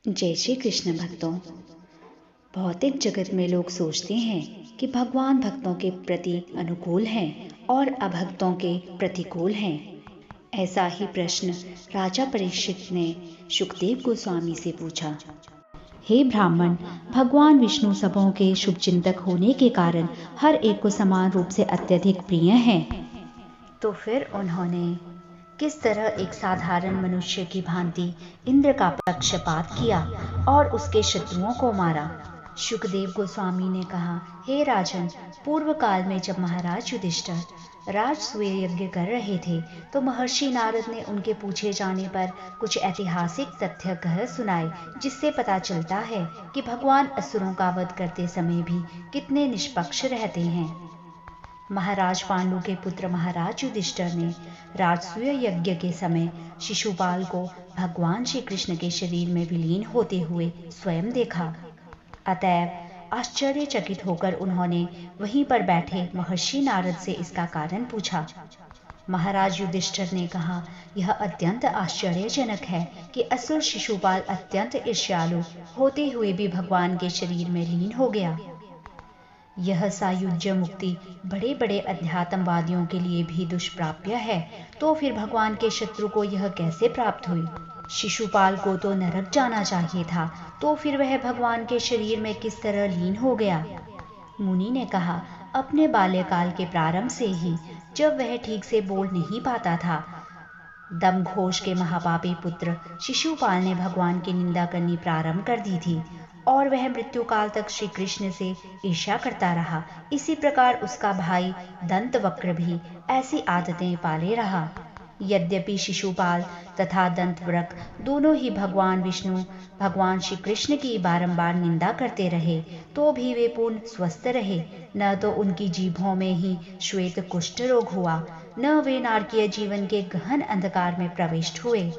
जय श्री कृष्ण भक्तों। भौतिक जगत में लोग सोचते हैं कि भगवान भक्तों के प्रति अनुकूल हैं और अभक्तों के प्रतिकूल हैं। ऐसा ही प्रश्न राजा परीक्षित ने शुकदेव गोस्वामी से पूछा। हे ब्राह्मण, भगवान विष्णु सबों के शुभचिंतक होने के कारण हर एक को समान रूप से अत्यधिक प्रिय हैं। तो फिर उन्होंने किस तरह एक साधारण मनुष्य की भांति इंद्र का पक्षपात किया और उसके शत्रुओं को मारा? शुकदेव गोस्वामी ने कहा, हे राजन, पूर्व काल में जब महाराज युधिष्ठिर राजसूय यज्ञ कर रहे थे तो महर्षि नारद ने उनके पूछे जाने पर कुछ ऐतिहासिक तथ्य कह सुनाए, जिससे पता चलता है कि भगवान असुरों का वध करते समय भी कितने निष्पक्ष रहते हैं। महाराज पांडु के पुत्र महाराज युधिष्ठिर ने राजसूय यज्ञ के समय शिशुपाल को भगवान श्री कृष्ण के शरीर में विलीन होते हुए स्वयं देखा। अतएव आश्चर्यचकित होकर उन्होंने वहीं पर बैठे महर्षि नारद से इसका कारण पूछा। महाराज युधिष्ठिर ने कहा, यह अत्यंत आश्चर्यजनक है कि असुर शिशुपाल अत्यंत ईर्ष्यालु होते हुए भी भगवान के शरीर में लीन हो गया। यह सायुज्य मुक्ति बड़े बड़े अध्यात्मवादियों के लिए भी दुष्प्राप्य है, तो फिर भगवान के शत्रु को यह कैसे प्राप्त हुई? शिशुपाल को तो नरक जाना चाहिए था, तो फिर वह भगवान के शरीर में किस तरह लीन हो गया? मुनि ने कहा, अपने बाल्यकाल के प्रारंभ से ही जब वह ठीक से बोल नहीं पाता था, दमघोष के महापापी पुत्र शिशुपाल ने भगवान की निंदा करनी प्रारंभ कर दी थी और वह मृत्यु काल तक श्री कृष्ण से ईर्ष्या करता रहा। इसी प्रकार उसका भाई दंतवक्र भी ऐसी आदतें पाले रहा। यद्यपि शिशुपाल तथा दंतवक्र दोनों ही भगवान विष्णु भगवान श्री कृष्ण की बारंबार निंदा करते रहे, तो भी वे पूर्ण स्वस्थ रहे। न तो उनकी जीभों में ही श्वेत कुष्ठ रोग हुआ, न वे नारकीय जीवन के गहन अंधकार में प्रविष्ट हुए।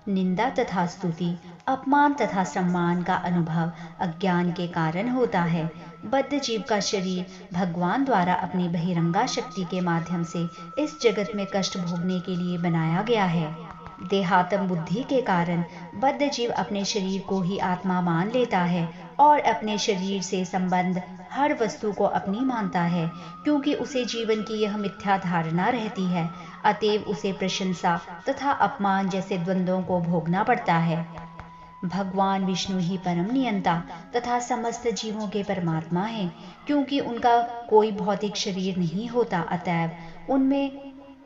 निंदा तथा स्तुति, अपमान तथा सम्मान का अनुभव अज्ञान के कारण होता है। बद्ध जीव का शरीर भगवान द्वारा अपनी बहिरंगा शक्ति के माध्यम से इस जगत में कष्ट भोगने के लिए बनाया गया है। देहात्म बुद्धि के कारण बद्ध जीव अपने शरीर को ही आत्मा मान लेता है और अपने शरीर से संबंध हर वस्तु को अपनी मानता है, क्योंकि उसे जीवन की यह मिथ्या धारणा रहती है। अतएव उसे प्रशंसा तथा अपमान जैसे द्वंद्वों को भोगना पड़ता है। भगवान विष्णु ही परम नियंता तथा समस्त जीवों के परमात्मा हैं, क्योंकि उनका कोई भौतिक शरीर नहीं होता। अतएव उनमें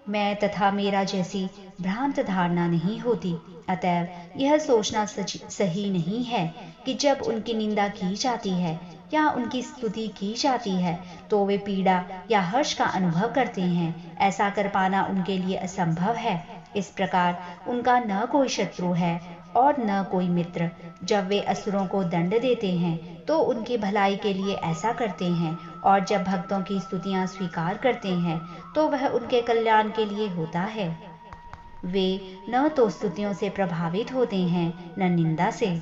मैं तथा मेरा जैसी भ्रांत धारणा नहीं होती। अतएव यह सोचना सही नहीं है कि जब उनकी निंदा की जाती है या उनकी स्तुति की जाती है तो वे पीड़ा या हर्ष का अनुभव करते हैं। ऐसा कर पाना उनके लिए असंभव है। इस प्रकार उनका न कोई शत्रु है और न कोई मित्र। जब वे असुरों को दंड देते हैं तो उनकी भलाई के लिए ऐसा करते हैं, और जब भक्तों की स्तुतियां स्वीकार करते हैं तो वह उनके कल्याण के लिए होता है। वे न तो स्तुतियों से प्रभावित होते हैं न निंदा से।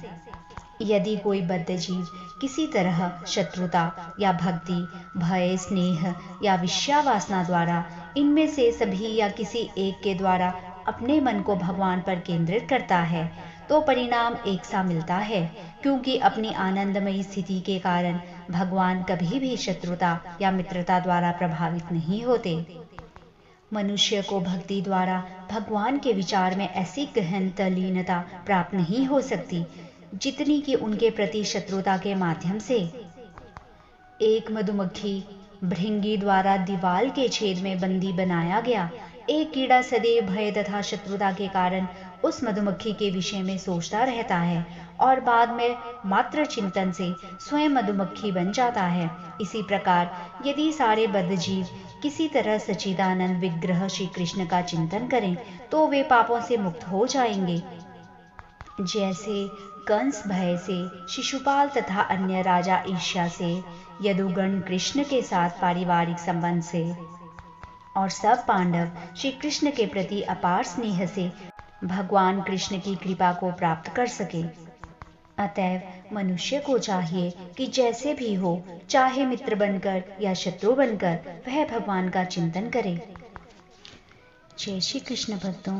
यदि कोई बद्ध जीव किसी तरह शत्रुता या भक्ति, भय, स्नेह या विषयावासना द्वारा, इनमें से सभी या किसी एक के द्वारा अपने मन को भगवान पर केंद्रित करता है, तो परिणाम एक सा मिलता है, क्योंकि अपनी आनंदमयी स्थिति के कारण भगवान कभी भी शत्रुता या मित्रता द्वारा प्रभावित नहीं होते। मनुष्य को भक्ति द्वारा भगवान के विचार में ऐसी गहन तल्लीनता प्राप्त नहीं हो सकती जितनी कि उनके प्रति शत्रुता के माध्यम से। एक मधुमक्खी भृंगी द्वारा दीवाल के छेद में बंदी बनाया गया। एक कीड़ा सदैव भय तथा शत्रुता के कारण उस मधुमक्खी के विषय में सोचता रहता है और बाद में मात्र चिंतन से स्वयं मधुमक्खी बन जाता है। इसी प्रकार यदि सारे बद्ध जीव किसी तरह सच्चिदानंद विग्रह श्री कृष्ण का चिंतन करें तो वे पापों से मुक्त हो जाएंगे। जैसे कंस भय से, शिशुपाल तथा अन्य राजा ईर्ष्या से, यदुगण कृष्ण के साथ पारिवारिक संबंध से और सब पांडव श्री कृष्ण के प्रति अपार स्नेह से भगवान कृष्ण की कृपा को प्राप्त कर सके। अतएव मनुष्य को चाहिए कि जैसे भी हो, चाहे मित्र बनकर या शत्रु बनकर, वह भगवान का चिंतन करे। जय श्री कृष्ण भक्तों।